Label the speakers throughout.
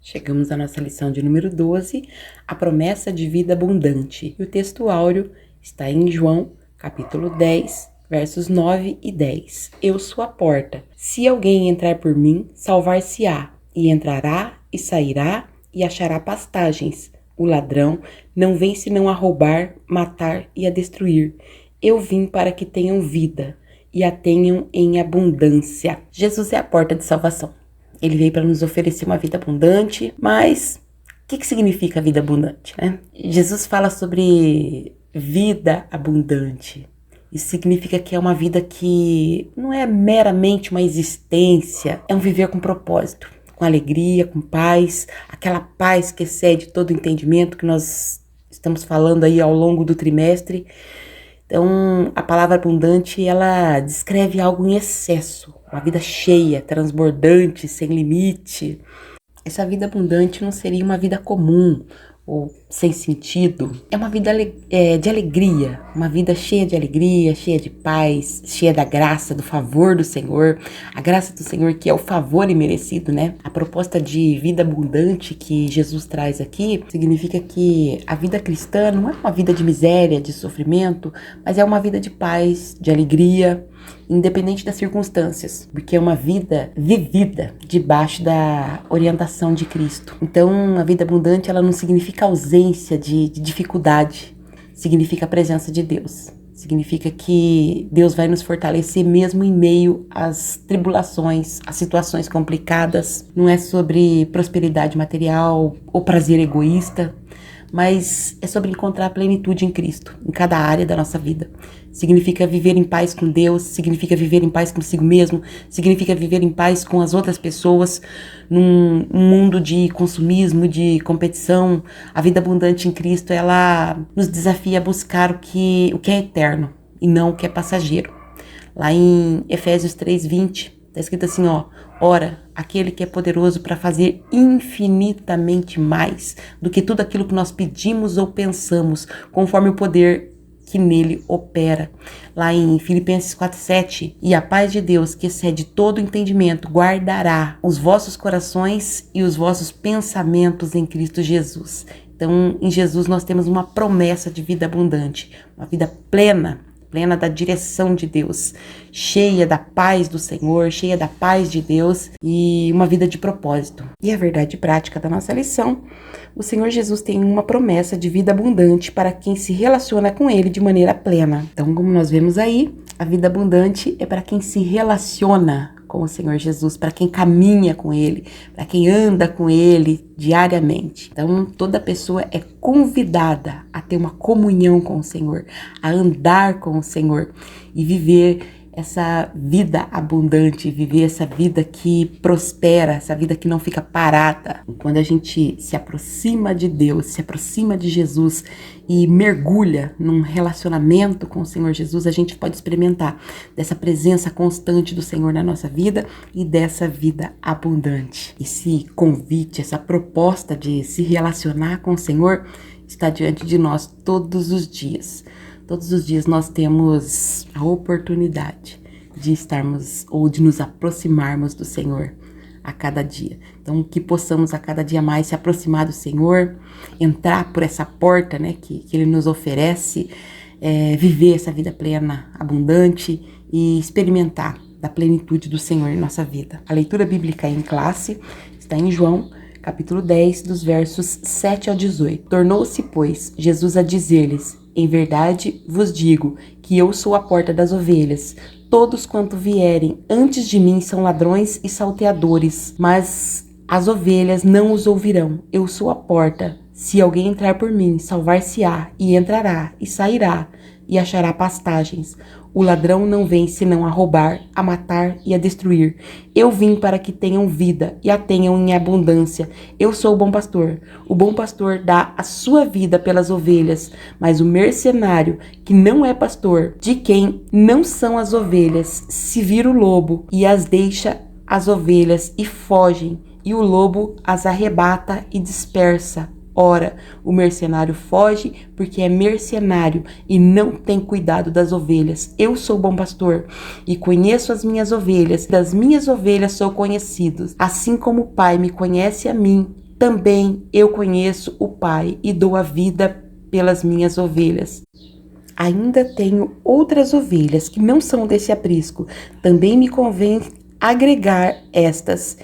Speaker 1: Chegamos à nossa lição de número 12, a promessa de vida abundante. E o texto áureo está em João, capítulo 10, versos 9 e 10. Eu sou a porta. Se alguém entrar por mim, salvar-se-á, e entrará e sairá e achará pastagens. O ladrão não vem senão a roubar, matar e a destruir. Eu vim para que tenham vida e a tenham em abundância. Jesus é a porta de salvação. Ele veio para nos oferecer uma vida abundante, mas o que significa vida abundante, né? Jesus fala sobre vida abundante. Isso significa que é uma vida que não é meramente uma existência, é um viver com propósito, com alegria, com paz, aquela paz que excede todo entendimento que nós estamos falando aí ao longo do trimestre. Então, a palavra abundante, ela descreve algo em excesso, uma vida cheia, transbordante, sem limite. Essa vida abundante não seria uma vida comum ou sem sentido. É uma vida de alegria, uma vida cheia de alegria, cheia de paz, cheia da graça, do favor do Senhor. A graça do Senhor que é o favor imerecido, né? A proposta de vida abundante que Jesus traz aqui significa que a vida cristã não é uma vida de miséria, de sofrimento, mas é uma vida de paz, de alegria, independente das circunstâncias, porque é uma vida vivida debaixo da orientação de Cristo. Então, a vida abundante, ela não significa ausência de dificuldade, significa a presença de Deus. Significa que Deus vai nos fortalecer mesmo em meio às tribulações, às situações complicadas. Não é sobre prosperidade material ou prazer egoísta, mas é sobre encontrar a plenitude em Cristo, em cada área da nossa vida. Significa viver em paz com Deus, significa viver em paz consigo mesmo, significa viver em paz com as outras pessoas, num mundo de consumismo, de competição. A vida abundante em Cristo, ela nos desafia a buscar o que é eterno e não o que é passageiro. Lá em Efésios 3:20, está escrito assim, ora, aquele que é poderoso para fazer infinitamente mais do que tudo aquilo que nós pedimos ou pensamos, conforme o poder que nele opera. Lá em Filipenses 4:7, e a paz de Deus, que excede todo entendimento, guardará os vossos corações e os vossos pensamentos em Cristo Jesus. Então, em Jesus nós temos uma promessa de vida abundante, uma vida plena da direção de Deus, cheia da paz do Senhor, cheia da paz de Deus e uma vida de propósito. E a verdade prática da nossa lição, o Senhor Jesus tem uma promessa de vida abundante para quem se relaciona com Ele de maneira plena. Então, como nós vemos aí, a vida abundante é para quem se relaciona com o Senhor Jesus, para quem caminha com Ele, para quem anda com Ele diariamente. Então, toda pessoa é convidada a ter uma comunhão com o Senhor, a andar com o Senhor e viver essa vida abundante, viver essa vida que prospera, essa vida que não fica parada. Quando a gente se aproxima de Deus, se aproxima de Jesus e mergulha num relacionamento com o Senhor Jesus, a gente pode experimentar dessa presença constante do Senhor na nossa vida e dessa vida abundante. Esse convite, essa proposta de se relacionar com o Senhor está diante de nós todos os dias. Todos os dias nós temos a oportunidade de estarmos ou de nos aproximarmos do Senhor a cada dia. Então, que possamos a cada dia mais se aproximar do Senhor, entrar por essa porta, né, que Ele nos oferece, viver essa vida plena, abundante e experimentar da plenitude do Senhor em nossa vida. A leitura bíblica em classe está em João, capítulo 10, dos versos 7 ao 18. Tornou-se, pois, Jesus a dizer-lhes: em verdade vos digo que eu sou a porta das ovelhas. Todos quanto vierem antes de mim são ladrões e salteadores, mas as ovelhas não os ouvirão. Eu sou a porta. Se alguém entrar por mim, salvar-se-á, e entrará e sairá e achará pastagens. O ladrão não vem senão a roubar, a matar e a destruir. Eu vim para que tenham vida e a tenham em abundância. Eu sou o bom pastor. O bom pastor dá a sua vida pelas ovelhas, mas o mercenário, que não é pastor, de quem não são as ovelhas, se vira o lobo e as deixa as ovelhas e fogem, e o lobo as arrebata e dispersa. Ora, o mercenário foge porque é mercenário e não tem cuidado das ovelhas. Eu sou o bom pastor e conheço as minhas ovelhas. Das minhas ovelhas sou conhecido. Assim como o Pai me conhece a mim também eu conheço o Pai e dou a vida pelas minhas ovelhas. Ainda tenho outras ovelhas que não são desse aprisco. Também me convém agregar estas,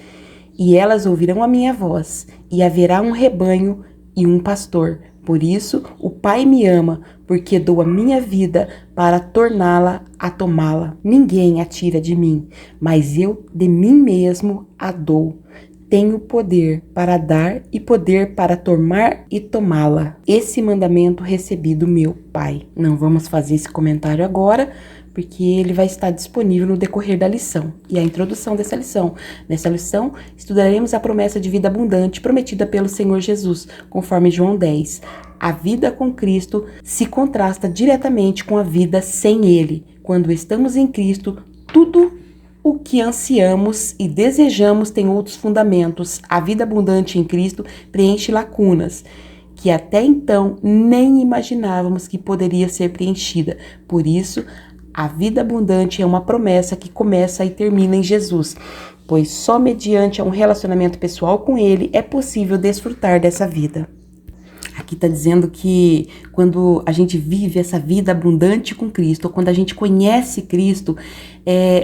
Speaker 1: e elas ouvirão a minha voz, e haverá um rebanho e um pastor. Por isso o Pai me ama, porque dou a minha vida para torná-la a tomá-la. Ninguém a tira de mim, mas eu de mim mesmo a dou. Tenho poder para dar e poder para tomar e tomá-la. Esse mandamento recebi do meu Pai. Não vamos fazer esse comentário agora, porque ele vai estar disponível no decorrer da lição. E a introdução dessa lição. Nessa lição, estudaremos a promessa de vida abundante prometida pelo Senhor Jesus, conforme João 10. A vida com Cristo se contrasta diretamente com a vida sem Ele. Quando estamos em Cristo, tudo o que ansiamos e desejamos tem outros fundamentos. A vida abundante em Cristo preenche lacunas que até então nem imaginávamos que poderia ser preenchida. Por isso, a vida abundante é uma promessa que começa e termina em Jesus, pois só mediante um relacionamento pessoal com Ele é possível desfrutar dessa vida. Aqui está dizendo que quando a gente vive essa vida abundante com Cristo, ou quando a gente conhece Cristo,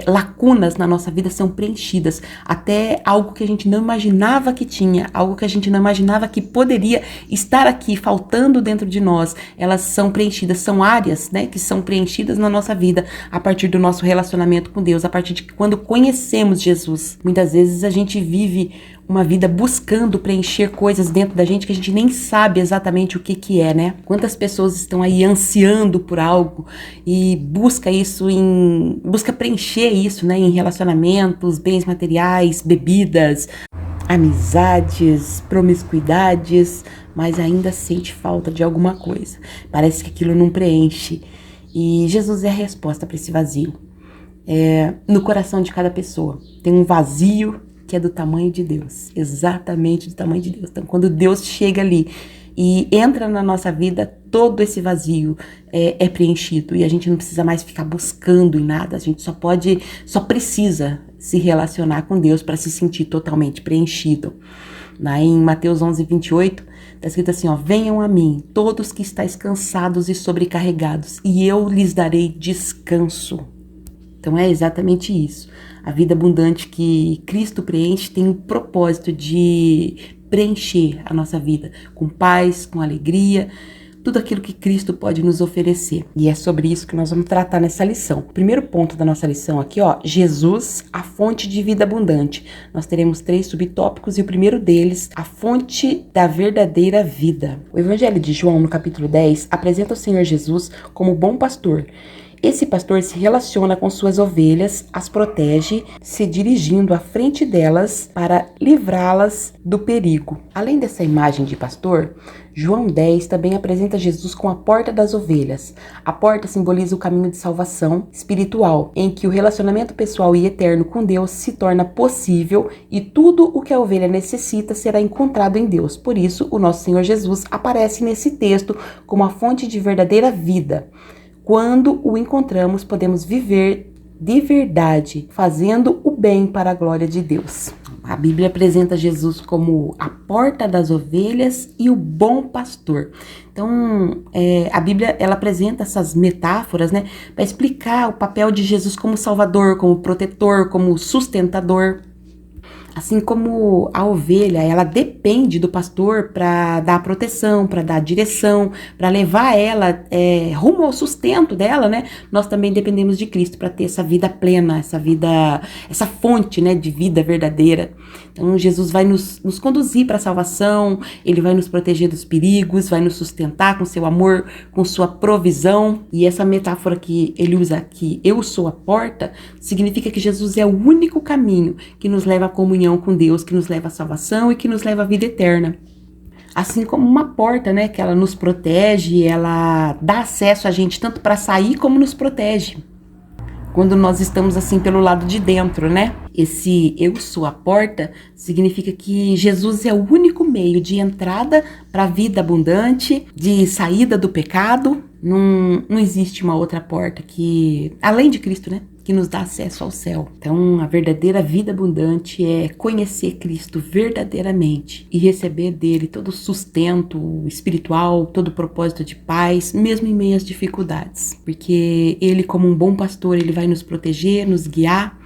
Speaker 1: lacunas na nossa vida são preenchidas. Até algo que a gente não imaginava que tinha, algo que a gente não imaginava que poderia estar aqui, faltando dentro de nós, elas são preenchidas, são áreas, né, que são preenchidas na nossa vida a partir do nosso relacionamento com Deus, a partir de quando conhecemos Jesus. Muitas vezes a gente vive uma vida buscando preencher coisas dentro da gente que a gente nem sabe exatamente o que é, né? Quantas pessoas estão aí ansiando por algo e busca preencher isso, né? Em relacionamentos, bens materiais, bebidas, amizades, promiscuidades, mas ainda sente falta de alguma coisa. Parece que aquilo não preenche. E Jesus é a resposta para esse vazio. No coração de cada pessoa tem um vazio que é do tamanho de Deus, exatamente do tamanho de Deus. Então, quando Deus chega ali e entra na nossa vida, todo esse vazio é preenchido e a gente não precisa mais ficar buscando em nada, a gente só precisa se relacionar com Deus para se sentir totalmente preenchido. Em Mateus 11:28, está escrito assim, venham a mim, todos que estáis cansados e sobrecarregados, e eu lhes darei descanso. Então é exatamente isso. A vida abundante que Cristo preenche tem o propósito de preencher a nossa vida com paz, com alegria, tudo aquilo que Cristo pode nos oferecer. E é sobre isso que nós vamos tratar nessa lição. O primeiro ponto da nossa lição aqui, Jesus, a fonte de vida abundante. Nós teremos 3 subtópicos e o primeiro deles, a fonte da verdadeira vida. O Evangelho de João, no capítulo 10, apresenta o Senhor Jesus como bom pastor. Esse pastor se relaciona com suas ovelhas, as protege, se dirigindo à frente delas para livrá-las do perigo. Além dessa imagem de pastor, João 10 também apresenta Jesus como a porta das ovelhas. A porta simboliza o caminho de salvação espiritual, em que o relacionamento pessoal e eterno com Deus se torna possível e tudo o que a ovelha necessita será encontrado em Deus. Por isso, o nosso Senhor Jesus aparece nesse texto como a fonte de verdadeira vida. Quando o encontramos, podemos viver de verdade, fazendo o bem para a glória de Deus. A Bíblia apresenta Jesus como a porta das ovelhas e o bom pastor. Então, a Bíblia ela apresenta essas metáforas, né, para explicar o papel de Jesus como salvador, como protetor, como sustentador. Assim como a ovelha, ela depende do pastor para dar proteção, para dar direção, para levar ela rumo ao sustento dela, né? Nós também dependemos de Cristo para ter essa vida plena, essa fonte, né, de vida verdadeira. Então, Jesus vai nos conduzir para a salvação, Ele vai nos proteger dos perigos, vai nos sustentar com seu amor, com sua provisão. E essa metáfora que ele usa aqui, eu sou a porta, significa que Jesus é o único caminho que nos leva à comunhão com Deus, que nos leva à salvação e que nos leva à vida eterna. Assim como uma porta, né, que ela nos protege, ela dá acesso a gente tanto para sair como nos protege. Quando nós estamos assim pelo lado de dentro, né? Esse eu sou a porta significa que Jesus é o único meio de entrada para a vida abundante, de saída do pecado. Não existe uma outra porta que, além de Cristo, né? que nos dá acesso ao céu. Então, a verdadeira vida abundante é conhecer Cristo verdadeiramente e receber dele todo o sustento espiritual, todo o propósito de paz, mesmo em meio às dificuldades. Porque ele, como um bom pastor, ele vai nos proteger, nos guiar,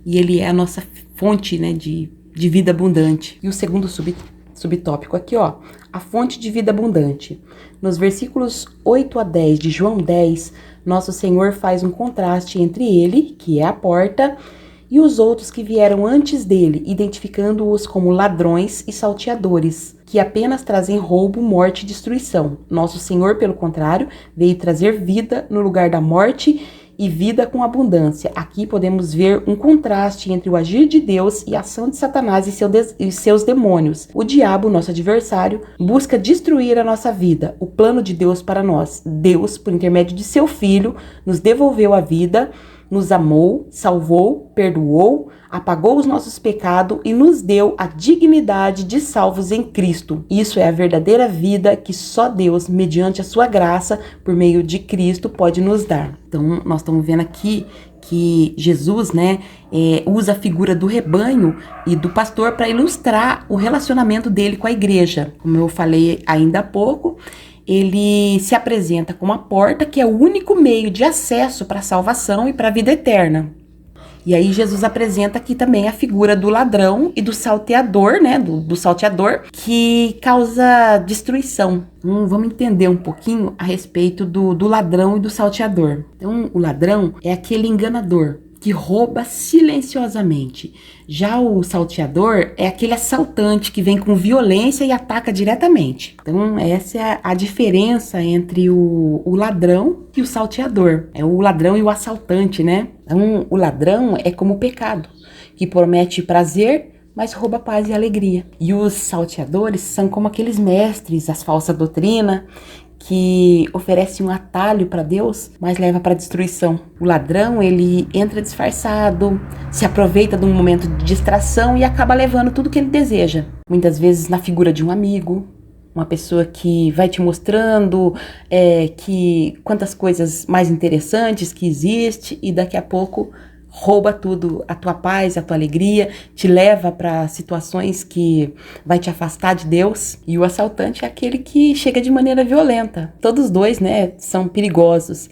Speaker 1: e ele é a nossa fonte, né, de vida abundante. E o segundo subtópico aqui, ó, a fonte de vida abundante. Nos versículos 8 a 10 de João 10, nosso Senhor faz um contraste entre ele, que é a porta, e os outros que vieram antes dele, identificando-os como ladrões e salteadores, que apenas trazem roubo, morte e destruição. Nosso Senhor, pelo contrário, veio trazer vida no lugar da morte e vida com abundância. Aqui podemos ver um contraste entre o agir de Deus e a ação de Satanás e seus demônios. O diabo, nosso adversário, busca destruir a nossa vida, o plano de Deus para nós. Deus, por intermédio de seu Filho, nos devolveu a vida, nos amou, salvou, perdoou, apagou os nossos pecados e nos deu a dignidade de salvos em Cristo. Isso é a verdadeira vida que só Deus, mediante a sua graça, por meio de Cristo, pode nos dar. Então, nós estamos vendo aqui que Jesus, né, usa a figura do rebanho e do pastor para ilustrar o relacionamento dele com a igreja. Como eu falei ainda há pouco, ele se apresenta como a porta, que é o único meio de acesso para a salvação e para a vida eterna. E aí Jesus apresenta aqui também a figura do ladrão e do salteador, né, do salteador, que causa destruição. Então, vamos entender um pouquinho a respeito do ladrão e do salteador. Então, o ladrão é aquele enganador que rouba silenciosamente. Já o salteador é aquele assaltante que vem com violência e ataca diretamente. Então, essa é a diferença entre o ladrão e o salteador. É o ladrão e o assaltante, né? Então, o ladrão é como o pecado, que promete prazer, mas rouba paz e alegria. E os salteadores são como aqueles mestres, as falsas doutrinas, que oferece um atalho para Deus, mas leva para a destruição. O ladrão, ele entra disfarçado, se aproveita de um momento de distração e acaba levando tudo que ele deseja. Muitas vezes na figura de um amigo, uma pessoa que vai te mostrando que quantas coisas mais interessantes que existe, e daqui a pouco rouba tudo, a tua paz, a tua alegria, te leva para situações que vai te afastar de Deus. E o assaltante é aquele que chega de maneira violenta. Todos os dois, né, são perigosos.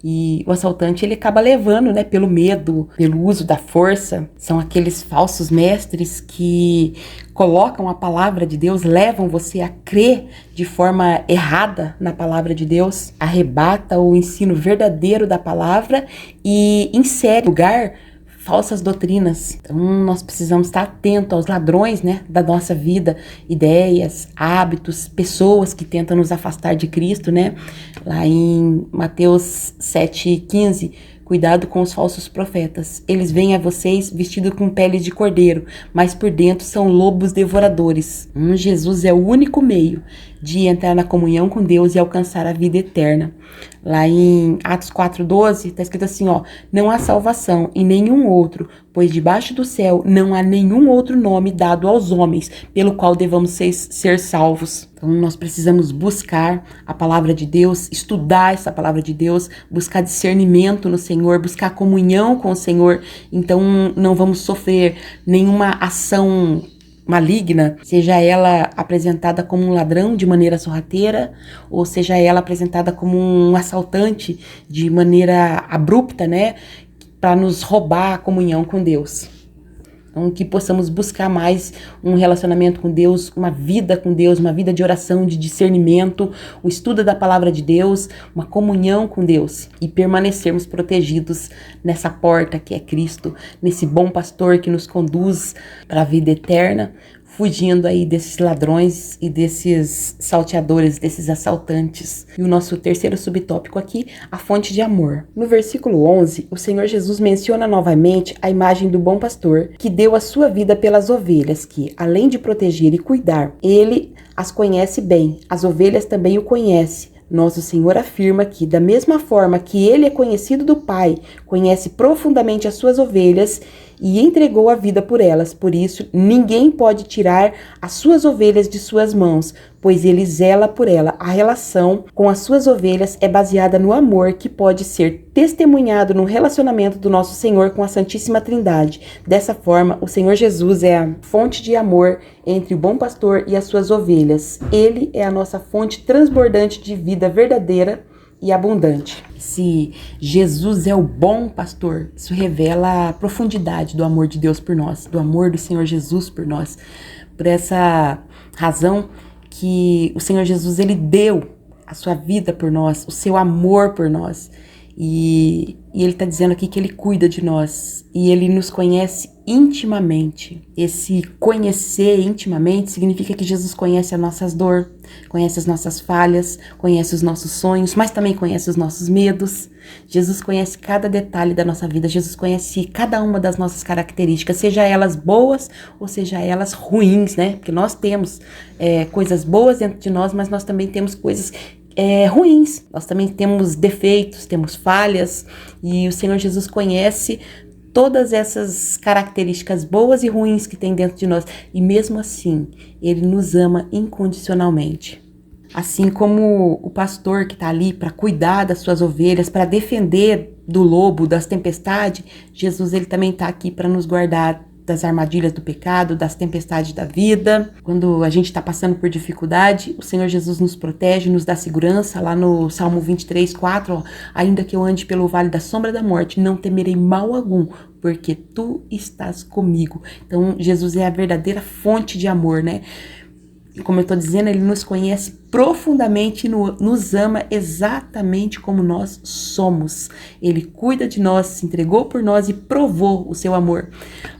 Speaker 1: E o assaltante, ele acaba levando, né, pelo medo, pelo uso da força. São aqueles falsos mestres que colocam a palavra de Deus, levam você a crer de forma errada na palavra de Deus, arrebata o ensino verdadeiro da palavra e insere no lugar falsas doutrinas. Então, nós precisamos estar atentos aos ladrões, né, da nossa vida, ideias, hábitos, pessoas que tentam nos afastar de Cristo, né? Lá em Mateus 7,15, cuidado com os falsos profetas. Eles vêm a vocês vestidos com peles de cordeiro, mas por dentro são lobos devoradores. Jesus é o único meio de entrar na comunhão com Deus e alcançar a vida eterna. Lá em Atos 4,12, está escrito assim, ó: não há salvação em nenhum outro, pois debaixo do céu não há nenhum outro nome dado aos homens, pelo qual devamos ser salvos. Então, nós precisamos buscar a palavra de Deus, estudar essa palavra de Deus, buscar discernimento no Senhor, buscar comunhão com o Senhor. Então, não vamos sofrer nenhuma ação maligna, seja ela apresentada como um ladrão de maneira sorrateira, ou seja ela apresentada como um assaltante de maneira abrupta, né, para nos roubar a comunhão com Deus. Então, que possamos buscar mais um relacionamento com Deus, uma vida com Deus, uma vida de oração, de discernimento, o estudo da palavra de Deus, uma comunhão com Deus e permanecermos protegidos nessa porta que é Cristo, nesse bom pastor que nos conduz para a vida eterna, fugindo aí desses ladrões e desses salteadores, desses assaltantes. E o nosso terceiro subtópico aqui, a fonte de amor. No versículo 11, o Senhor Jesus menciona novamente a imagem do bom pastor, que deu a sua vida pelas ovelhas, que, além de proteger e cuidar, ele as conhece bem, as ovelhas também o conhecem. Nosso Senhor afirma que, da mesma forma que ele é conhecido do Pai, conhece profundamente as suas ovelhas e entregou a vida por elas. Por isso, ninguém pode tirar as suas ovelhas de suas mãos, pois ele zela por ela. A relação com as suas ovelhas é baseada no amor que pode ser testemunhado no relacionamento do nosso Senhor com a Santíssima Trindade. Dessa forma, o Senhor Jesus é a fonte de amor entre o bom pastor e as suas ovelhas. Ele é a nossa fonte transbordante de vida verdadeira e abundante. Se Jesus é o bom pastor, isso revela a profundidade do amor de Deus por nós, do amor do Senhor Jesus por nós. Por essa razão que o Senhor Jesus, ele deu a sua vida por nós, o seu amor por nós. E ele está dizendo aqui que ele cuida de nós e ele nos conhece intimamente. Esse conhecer intimamente significa que Jesus conhece as nossas dores, conhece as nossas falhas, conhece os nossos sonhos, mas também conhece os nossos medos. Jesus conhece cada detalhe da nossa vida, Jesus conhece cada uma das nossas características, seja elas boas ou seja elas ruins, né? Porque nós temos coisas boas dentro de nós, mas nós também temos coisas ruins. Nós também temos defeitos, temos falhas, e o Senhor Jesus conhece todas essas características boas e ruins que tem dentro de nós, e mesmo assim, ele nos ama incondicionalmente. Assim como o pastor que está ali para cuidar das suas ovelhas, para defender do lobo, das tempestades, Jesus ele também está aqui para nos guardar das armadilhas do pecado, das tempestades da vida. Quando a gente está passando por dificuldade, o Senhor Jesus nos protege, nos dá segurança. Lá no Salmo 23, 4, ainda que eu ande pelo vale da sombra da morte, não temerei mal algum, porque tu estás comigo. Então, Jesus é a verdadeira fonte de amor, né? E como eu estou dizendo, ele nos conhece profundamente e nos ama exatamente como nós somos. Ele cuida de nós, se entregou por nós e provou o seu amor.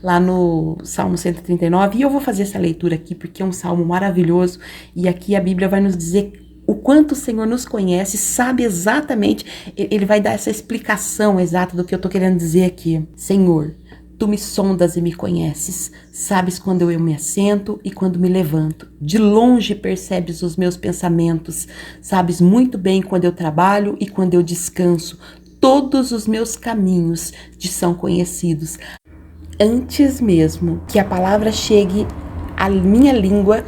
Speaker 1: Lá no Salmo 139, e eu vou fazer essa leitura aqui porque é um salmo maravilhoso, e aqui a Bíblia vai nos dizer o quanto o Senhor nos conhece, sabe exatamente, ele vai dar essa explicação exata do que eu estou querendo dizer aqui. Senhor, tu me sondas e me conheces, sabes quando eu me assento e quando me levanto. De longe percebes os meus pensamentos, sabes muito bem quando eu trabalho e quando eu descanso. Todos os meus caminhos te são conhecidos. Antes mesmo que a palavra chegue à minha língua,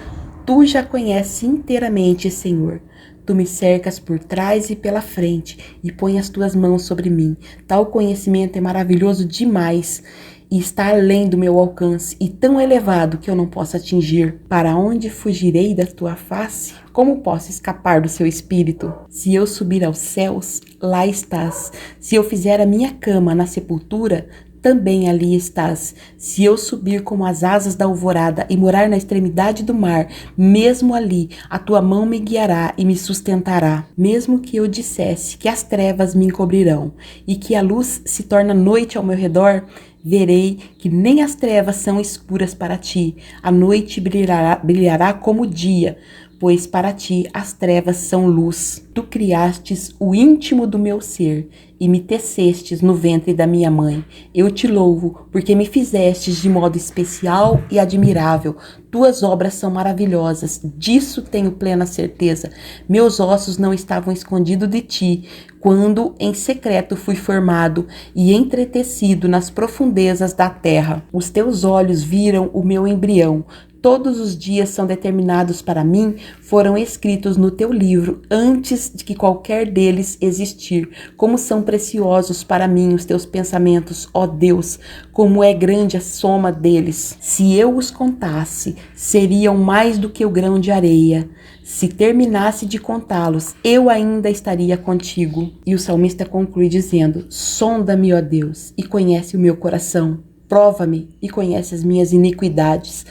Speaker 1: tu já conheces inteiramente, Senhor. Tu me cercas por trás e pela frente e põe as tuas mãos sobre mim. Tal conhecimento é maravilhoso demais e está além do meu alcance e tão elevado que eu não posso atingir. Para onde fugirei da tua face? Como posso escapar do seu espírito? Se eu subir aos céus, lá estás. Se eu fizer a minha cama na sepultura, também ali estás. Se eu subir como as asas da alvorada e morar na extremidade do mar, mesmo ali a tua mão me guiará e me sustentará. Mesmo que eu dissesse que as trevas me encobrirão e que a luz se torna noite ao meu redor, verei que nem as trevas são escuras para ti. A noite brilhará como o dia, pois para ti as trevas são luz. Tu criastes o íntimo do meu ser e me tecestes no ventre da minha mãe. Eu te louvo, porque me fizestes de modo especial e admirável. Tuas obras são maravilhosas, disso tenho plena certeza. Meus ossos não estavam escondidos de ti, quando em secreto fui formado e entretecido nas profundezas da terra. Os teus olhos viram o meu embrião. Todos os dias são determinados para mim, foram escritos no teu livro, antes de que qualquer deles existir. Como são preciosos para mim os teus pensamentos, ó Deus, como é grande a soma deles. Se eu os contasse, seriam mais do que o grão de areia. Se terminasse de contá-los, eu ainda estaria contigo. E o salmista conclui dizendo: sonda-me, ó Deus, e conhece o meu coração. Prova-me e conhece as minhas iniquidades.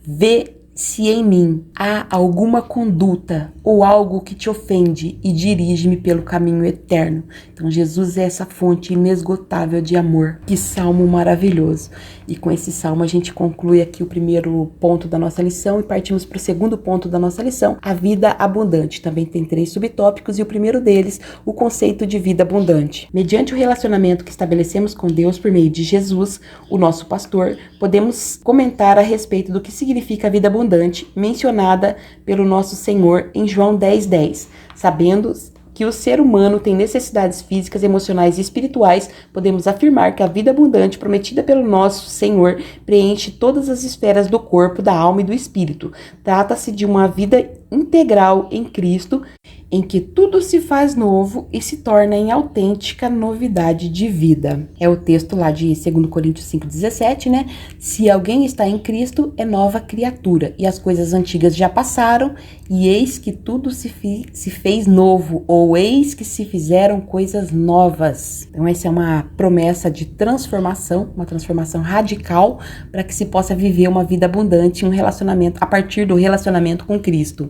Speaker 1: Vê se em mim há alguma conduta ou algo que te ofende e dirige-me pelo caminho eterno. Então Jesus é essa fonte inesgotável de amor. Que salmo maravilhoso. E com esse salmo a gente conclui aqui o primeiro ponto da nossa lição e partimos para o segundo ponto da nossa lição, a vida abundante. Também tem 3 subtópicos e o primeiro deles, o conceito de vida abundante. Mediante o relacionamento que estabelecemos com Deus por meio de Jesus, o nosso pastor, podemos comentar a respeito do que significa a vida abundante mencionada pelo nosso Senhor em João 10:10, sabendo que o ser humano tem necessidades físicas, emocionais e espirituais, podemos afirmar que a vida abundante prometida pelo nosso Senhor preenche todas as esferas do corpo, da alma e do espírito. Trata-se de uma vida integral em Cristo, em que tudo se faz novo e se torna em autêntica novidade de vida. É o texto lá de 2 Coríntios 5,17, né? Se alguém está em Cristo, é nova criatura, e as coisas antigas já passaram, e eis que tudo se fez novo, ou eis que se fizeram coisas novas. Então essa é uma promessa de transformação, uma transformação radical, para que se possa viver uma vida abundante, um relacionamento, a partir do relacionamento com Cristo.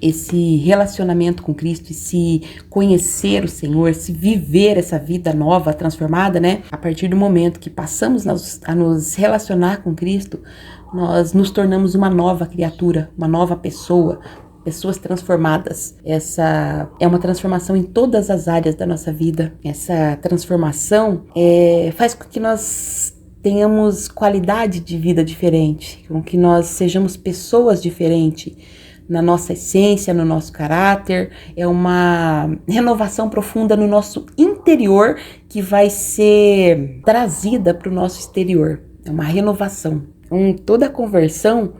Speaker 1: Esse relacionamento com Cristo e se conhecer o Senhor, se viver essa vida nova, transformada, né? A partir do momento que passamos a nos relacionar com Cristo, nós nos tornamos uma nova criatura, uma nova pessoa, pessoas transformadas. Essa é uma transformação em todas as áreas da nossa vida. Essa transformação faz com que nós tenhamos qualidade de vida diferente, com que nós sejamos pessoas diferentes na nossa essência, no nosso caráter. É uma renovação profunda no nosso interior que vai ser trazida para o nosso exterior. É uma renovação. Toda conversão,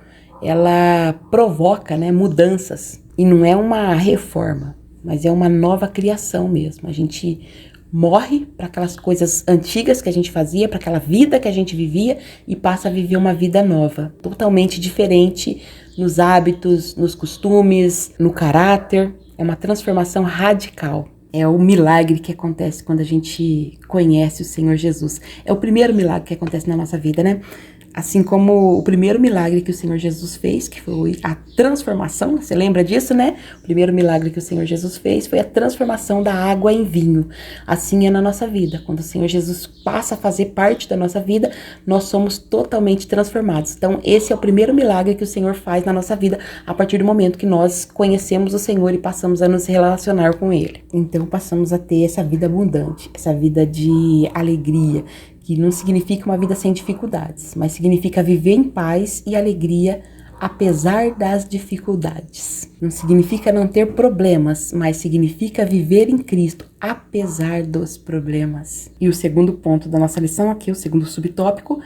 Speaker 1: ela provoca, né, mudanças. E não é uma reforma, mas é uma nova criação mesmo. A gente morre para aquelas coisas antigas que a gente fazia, para aquela vida que a gente vivia, e passa a viver uma vida nova, totalmente diferente nos hábitos, nos costumes, no caráter. É uma transformação radical. É o milagre que acontece quando a gente conhece o Senhor Jesus. É o primeiro milagre que acontece na nossa vida, né? Assim como o primeiro milagre que o Senhor Jesus fez, que foi a transformação, você lembra disso, né? O primeiro milagre que o Senhor Jesus fez foi a transformação da água em vinho. Assim é na nossa vida. Quando o Senhor Jesus passa a fazer parte da nossa vida, nós somos totalmente transformados. Então, esse é o primeiro milagre que o Senhor faz na nossa vida, a partir do momento que nós conhecemos o Senhor e passamos a nos relacionar com Ele. Então, passamos a ter essa vida abundante, essa vida de alegria, que não significa uma vida sem dificuldades, mas significa viver em paz e alegria apesar das dificuldades. Não significa não ter problemas, mas significa viver em Cristo apesar dos problemas. E o segundo ponto da nossa lição aqui, o segundo subtópico,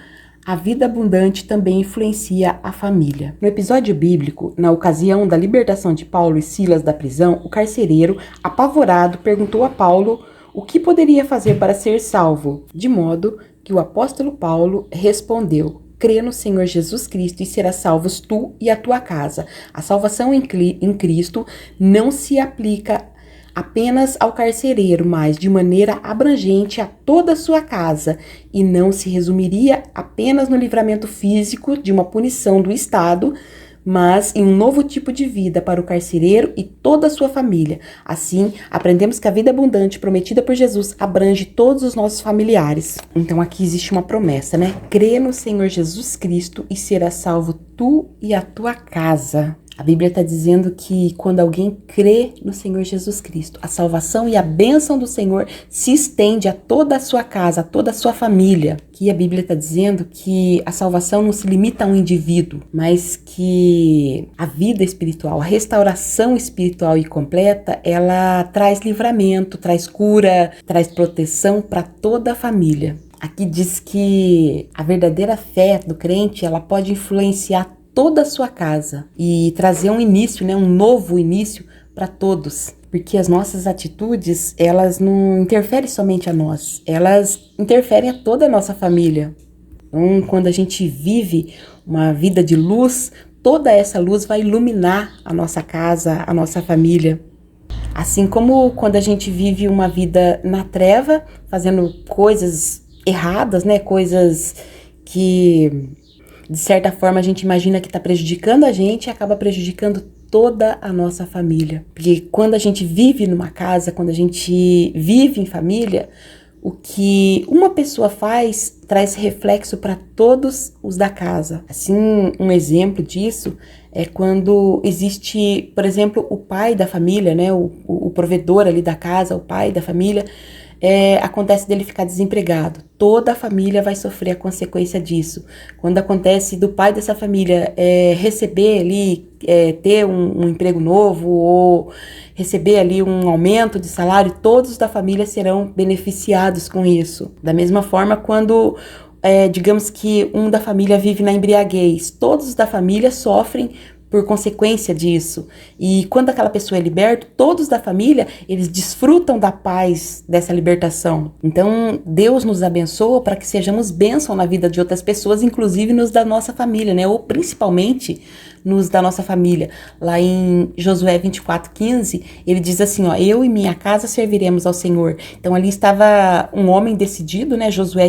Speaker 1: a vida abundante também influencia a família. No episódio bíblico, na ocasião da libertação de Paulo e Silas da prisão, o carcereiro, apavorado, perguntou a Paulo o que poderia fazer para ser salvo, de modo que o apóstolo Paulo respondeu: crê no Senhor Jesus Cristo e serás salvos tu e a tua casa. A salvação em Cristo não se aplica apenas ao carcereiro, mas de maneira abrangente a toda a sua casa, e não se resumiria apenas no livramento físico de uma punição do Estado, mas em um novo tipo de vida para o carcereiro e toda a sua família. Assim, aprendemos que a vida abundante prometida por Jesus abrange todos os nossos familiares. Então aqui existe uma promessa, né? Crê no Senhor Jesus Cristo e serás salvo tu e a tua casa. A Bíblia está dizendo que quando alguém crê no Senhor Jesus Cristo, a salvação e a bênção do Senhor se estende a toda a sua casa, a toda a sua família. Aqui a Bíblia está dizendo que a salvação não se limita a um indivíduo, mas que a vida espiritual, a restauração espiritual e completa, ela traz livramento, traz cura, traz proteção para toda a família. Aqui diz que a verdadeira fé do crente, ela pode influenciar toda a sua casa e trazer um início, né, um novo início para todos, porque as nossas atitudes, elas não interferem somente a nós, elas interferem a toda a nossa família. Então, quando a gente vive uma vida de luz, toda essa luz vai iluminar a nossa casa, a nossa família. Assim como quando a gente vive uma vida na treva, fazendo coisas erradas, né, coisas que de certa forma a gente imagina que está prejudicando a gente e acaba prejudicando toda a nossa família. Porque quando a gente vive numa casa, quando a gente vive em família, o que uma pessoa faz traz reflexo para todos os da casa. Assim, um exemplo disso é quando existe, por exemplo, o pai da família, né, o provedor ali da casa, o pai da família, acontece dele ficar desempregado, toda a família vai sofrer a consequência disso. Quando acontece do pai dessa família receber ali, ter um emprego novo ou receber ali um aumento de salário, todos da família serão beneficiados com isso. Da mesma forma, quando digamos que um da família vive na embriaguez, todos da família sofrem por consequência disso. E quando aquela pessoa é liberta, todos da família, eles desfrutam da paz dessa libertação. Então, Deus nos abençoa para que sejamos bênção na vida de outras pessoas, inclusive nos da nossa família, né? Ou principalmente nos da nossa família. Lá em Josué 24:15, ele diz assim, ó, eu e minha casa serviremos ao Senhor. Então ali estava um homem decidido, né? Josué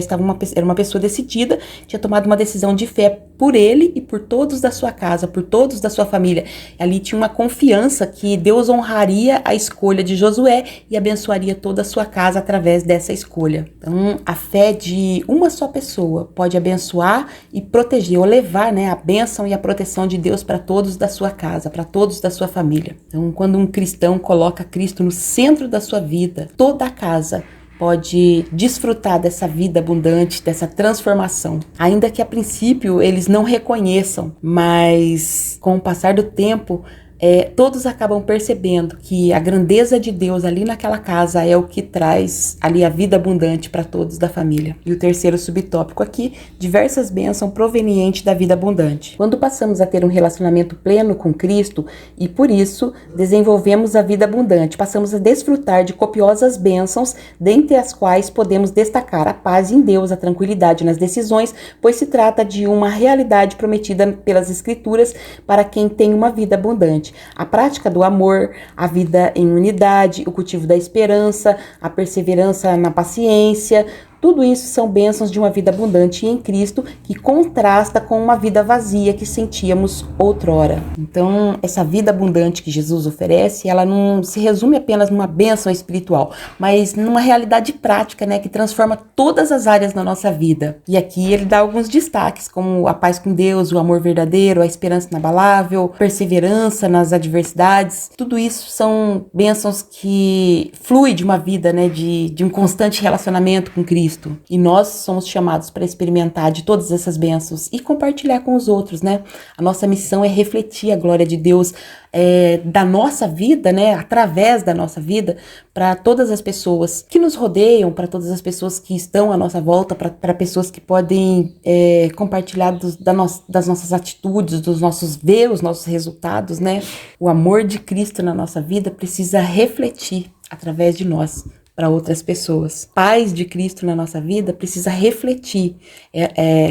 Speaker 1: era uma pessoa decidida, tinha tomado uma decisão de fé por ele e por todos da sua casa, por todos da sua família. Ali tinha uma confiança que Deus honraria a escolha de Josué e abençoaria toda a sua casa através dessa escolha. Então, a fé de uma só pessoa pode abençoar e proteger, ou levar, né, a bênção e a proteção de Deus para todos da sua casa, para todos da sua família. Então, quando um cristão coloca Cristo no centro da sua vida, toda a casa pode desfrutar dessa vida abundante, dessa transformação. Ainda que a princípio eles não reconheçam, mas com o passar do tempo, todos acabam percebendo que a grandeza de Deus ali naquela casa é o que traz ali a vida abundante para todos da família. E o terceiro subtópico aqui, diversas bênçãos provenientes da vida abundante. Quando passamos a ter um relacionamento pleno com Cristo e por isso desenvolvemos a vida abundante, passamos a desfrutar de copiosas bênçãos, dentre as quais podemos destacar a paz em Deus, a tranquilidade nas decisões, pois se trata de uma realidade prometida pelas Escrituras para quem tem uma vida abundante. A prática do amor, a vida em unidade, o cultivo da esperança, a perseverança na paciência, tudo isso são bênçãos de uma vida abundante em Cristo que contrasta com uma vida vazia que sentíamos outrora. Então, essa vida abundante que Jesus oferece, ela não se resume apenas numa bênção espiritual, mas numa realidade prática, né, que transforma todas as áreas da nossa vida. E aqui ele dá alguns destaques, como a paz com Deus, o amor verdadeiro, a esperança inabalável, perseverança nas adversidades. Tudo isso são bênçãos que fluem de uma vida, né, de um constante relacionamento com Cristo. E nós somos chamados para experimentar de todas essas bênçãos e compartilhar com os outros, né? A nossa missão é refletir a glória de Deus da nossa vida, né? Através da nossa vida, para todas as pessoas que nos rodeiam, para todas as pessoas que estão à nossa volta, para pessoas que podem compartilhar das nossas atitudes, dos nossos nossos resultados, né? O amor de Cristo na nossa vida precisa refletir através de nós para outras pessoas. Paz de Cristo na nossa vida precisa refletir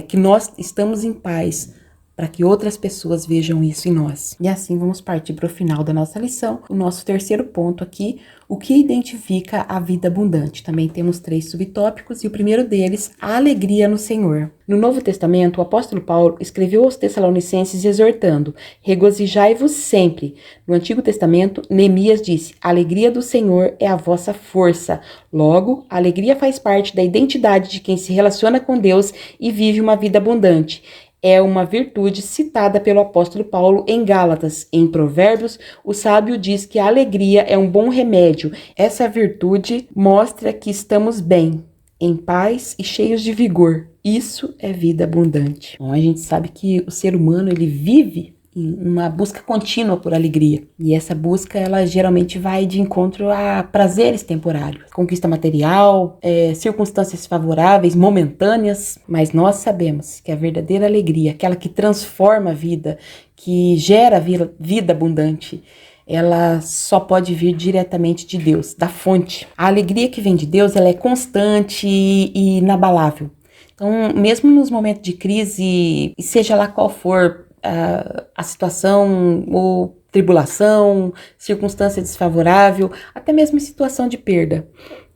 Speaker 1: que nós estamos em paz, para que outras pessoas vejam isso em nós. E assim vamos partir para o final da nossa lição, o nosso terceiro ponto aqui, o que identifica a vida abundante. Também temos 3 subtópicos e o primeiro deles, a alegria no Senhor. No Novo Testamento, o apóstolo Paulo escreveu aos Tessalonicenses exortando, regozijai-vos sempre. No Antigo Testamento, Neemias disse, a alegria do Senhor é a vossa força. Logo, a alegria faz parte da identidade de quem se relaciona com Deus e vive uma vida abundante. É uma virtude citada pelo apóstolo Paulo em Gálatas. Em Provérbios, o sábio diz que a alegria é um bom remédio. Essa virtude mostra que estamos bem, em paz e cheios de vigor. Isso é vida abundante. Bom, a gente sabe que o ser humano ele vive em uma busca contínua por alegria. E essa busca, ela geralmente vai de encontro a prazeres temporários, conquista material, circunstâncias favoráveis, momentâneas, mas nós sabemos que a verdadeira alegria, aquela que transforma a vida, que gera vida abundante, ela só pode vir diretamente de Deus, da fonte. A alegria que vem de Deus, ela é constante e inabalável. Então, mesmo nos momentos de crise, e seja lá qual for a situação ou tribulação, circunstância desfavorável, até mesmo em situação de perda,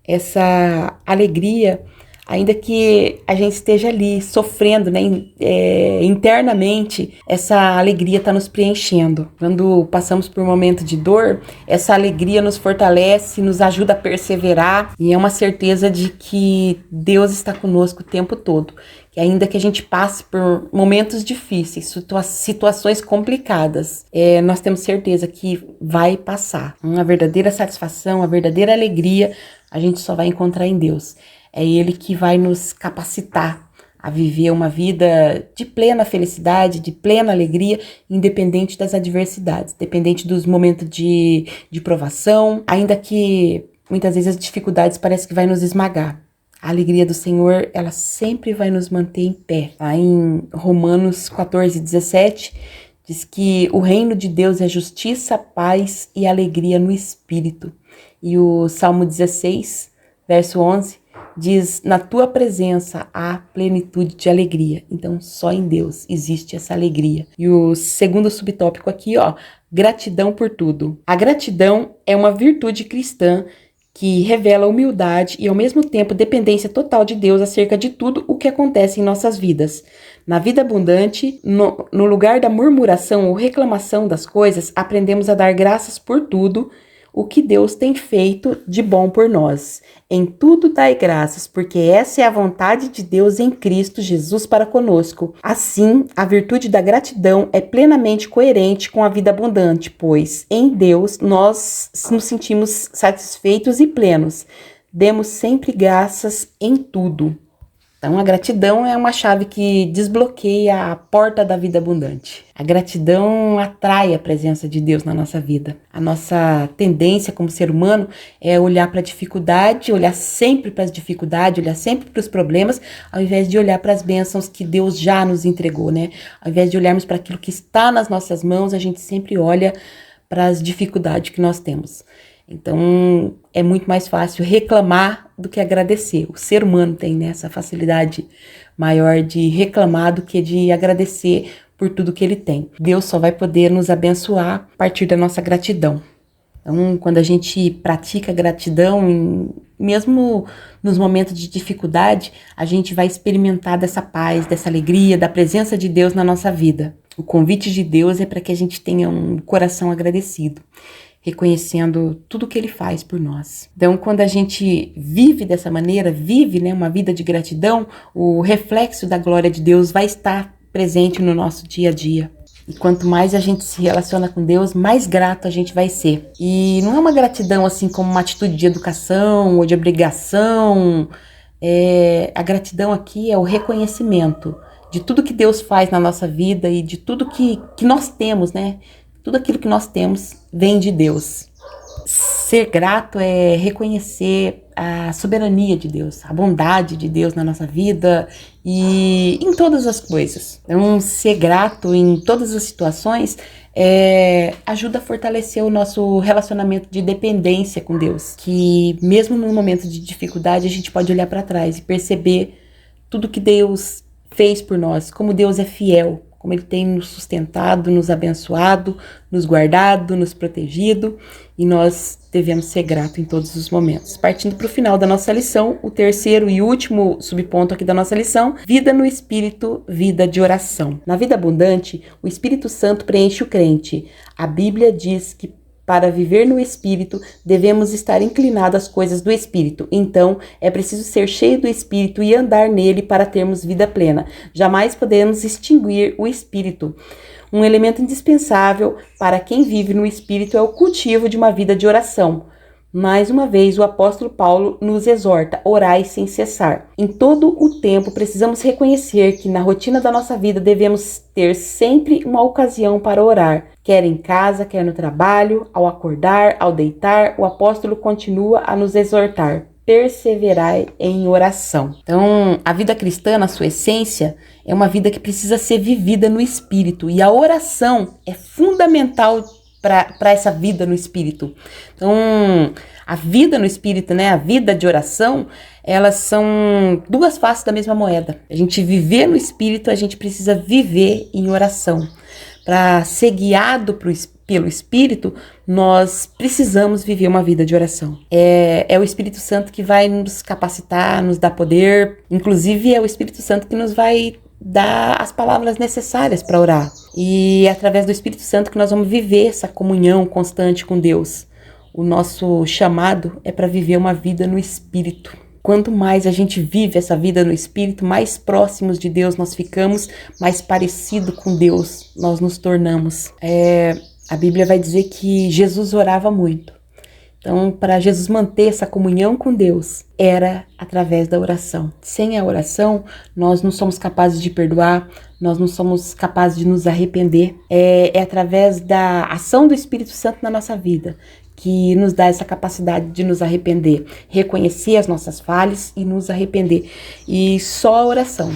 Speaker 1: essa alegria, ainda que a gente esteja ali sofrendo, né, internamente, essa alegria está nos preenchendo. Quando passamos por um momento de dor, essa alegria nos fortalece, nos ajuda a perseverar, e é uma certeza de que Deus está conosco o tempo todo. Que ainda que a gente passe por momentos difíceis, situações complicadas, nós temos certeza que vai passar. Uma verdadeira satisfação, a verdadeira alegria, a gente só vai encontrar em Deus. É Ele que vai nos capacitar a viver uma vida de plena felicidade, de plena alegria, independente das adversidades, independente dos momentos de provação, ainda que muitas vezes as dificuldades parecem que vai nos esmagar. A alegria do Senhor, ela sempre vai nos manter em pé. Lá em Romanos 14:17, diz que o reino de Deus é justiça, paz e alegria no Espírito. E o Salmo 16, verso 11, diz: na tua presença há plenitude de alegria. Então, só em Deus existe essa alegria. E o segundo subtópico aqui, gratidão por tudo. A gratidão é uma virtude cristã que revela humildade e, ao mesmo tempo, dependência total de Deus acerca de tudo o que acontece em nossas vidas. Na vida abundante, no lugar da murmuração ou reclamação das coisas, aprendemos a dar graças por tudo o que Deus tem feito de bom por nós. Em tudo dai graças, porque essa é a vontade de Deus em Cristo Jesus para conosco. Assim, a virtude da gratidão é plenamente coerente com a vida abundante, pois em Deus nós nos sentimos satisfeitos e plenos. Demos sempre graças em tudo. Então, a gratidão é uma chave que desbloqueia a porta da vida abundante. A gratidão atrai a presença de Deus na nossa vida. A nossa tendência como ser humano é olhar para a dificuldade, olhar sempre para as dificuldades, olhar sempre para os problemas, ao invés de olhar para as bênçãos que Deus já nos entregou, né? Ao invés de olharmos para aquilo que está nas nossas mãos, a gente sempre olha para as dificuldades que nós temos. Então, é muito mais fácil reclamar do que agradecer. O ser humano tem, né, essa facilidade maior de reclamar do que de agradecer por tudo que ele tem. Deus só vai poder nos abençoar a partir da nossa gratidão. Então, quando a gente pratica gratidão, mesmo nos momentos de dificuldade, a gente vai experimentar dessa paz, dessa alegria, da presença de Deus na nossa vida. O convite de Deus é para que a gente tenha um coração agradecido, reconhecendo tudo que Ele faz por nós. Então, quando a gente vive dessa maneira, vive, né, uma vida de gratidão, o reflexo da glória de Deus vai estar presente no nosso dia a dia. E quanto mais a gente se relaciona com Deus, mais grato a gente vai ser. E não é uma gratidão assim como uma atitude de educação ou de obrigação. A gratidão aqui é o reconhecimento de tudo que Deus faz na nossa vida e de tudo que nós temos, né? Tudo aquilo que nós temos vem de Deus. Ser grato é reconhecer a soberania de Deus, a bondade de Deus na nossa vida e em todas as coisas. Então, ser grato em todas as situações ajuda a fortalecer o nosso relacionamento de dependência com Deus. Que mesmo num momento de dificuldade, a gente pode olhar para trás e perceber tudo que Deus fez por nós, como Deus é fiel, como Ele tem nos sustentado, nos abençoado, nos guardado, nos protegido, e nós devemos ser gratos em todos os momentos. Partindo para o final da nossa lição, o terceiro e último subponto aqui da nossa lição: vida no Espírito, vida de oração. Na vida abundante, o Espírito Santo preenche o crente. A Bíblia diz que para viver no Espírito, devemos estar inclinados às coisas do Espírito. Então, é preciso ser cheio do Espírito e andar nele para termos vida plena. Jamais podemos extinguir o Espírito. Um elemento indispensável para quem vive no Espírito é o cultivo de uma vida de oração. Mais uma vez, o apóstolo Paulo nos exorta: orai sem cessar. Em todo o tempo, precisamos reconhecer que na rotina da nossa vida devemos ter sempre uma ocasião para orar. Quer em casa, quer no trabalho, ao acordar, ao deitar, o apóstolo continua a nos exortar: perseverai em oração. Então, a vida cristã, na sua essência, é uma vida que precisa ser vivida no Espírito. E a oração é fundamental para essa vida no Espírito. Então, a vida no Espírito, né, a vida de oração, elas são duas faces da mesma moeda. A gente viver no Espírito, a gente precisa viver em oração. para ser guiado pelo Espírito, nós precisamos viver uma vida de oração. É o Espírito Santo que vai nos capacitar, nos dar poder. Inclusive, é o Espírito Santo que nos vai dar as palavras necessárias para orar. E é através do Espírito Santo que nós vamos viver essa comunhão constante com Deus. O nosso chamado é para viver uma vida no Espírito. Quanto mais a gente vive essa vida no Espírito, mais próximos de Deus nós ficamos, mais parecido com Deus nós nos tornamos. A Bíblia vai dizer que Jesus orava muito. Então, para Jesus manter essa comunhão com Deus, era através da oração. Sem a oração, nós não somos capazes de perdoar, nós não somos capazes de nos arrepender. É através da ação do Espírito Santo na nossa vida que nos dá essa capacidade de nos arrepender, reconhecer as nossas falhas e nos arrepender. E só a oração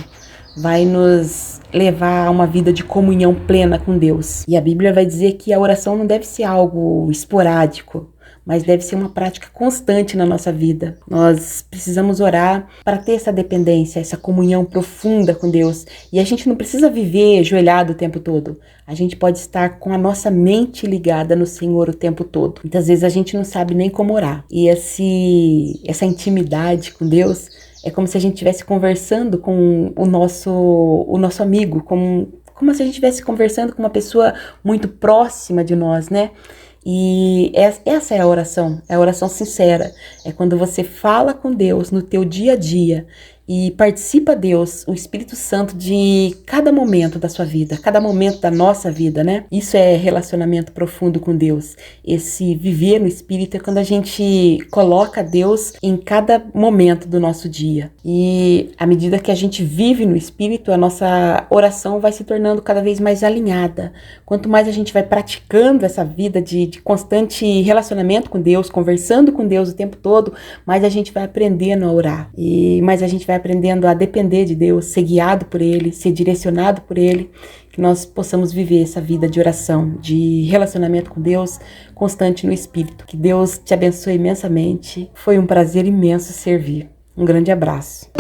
Speaker 1: vai nos levar a uma vida de comunhão plena com Deus. E a Bíblia vai dizer que a oração não deve ser algo esporádico, mas deve ser uma prática constante na nossa vida. Nós precisamos orar para ter essa dependência, essa comunhão profunda com Deus. E a gente não precisa viver ajoelhado o tempo todo. A gente pode estar com a nossa mente ligada no Senhor o tempo todo. Muitas vezes a gente não sabe nem como orar. E essa intimidade com Deus é como se a gente estivesse conversando com o nosso amigo, como se a gente estivesse conversando com uma pessoa muito próxima de nós, né? E essa é a oração sincera. É quando você fala com Deus no teu dia a dia e participa Deus, o Espírito Santo, de cada momento da sua vida, cada momento da nossa vida, né? Isso é relacionamento profundo com Deus. Esse viver no Espírito é quando a gente coloca Deus em cada momento do nosso dia. E à medida que a gente vive no Espírito, a nossa oração vai se tornando cada vez mais alinhada. Quanto mais a gente vai praticando essa vida de constante relacionamento com Deus, conversando com Deus o tempo todo, mais a gente vai aprendendo a orar. E mais a gente vai aprendendo a depender de Deus, ser guiado por Ele, ser direcionado por Ele, que nós possamos viver essa vida de oração, de relacionamento com Deus, constante no Espírito. Que Deus te abençoe imensamente. Foi um prazer imenso servir. Um grande abraço.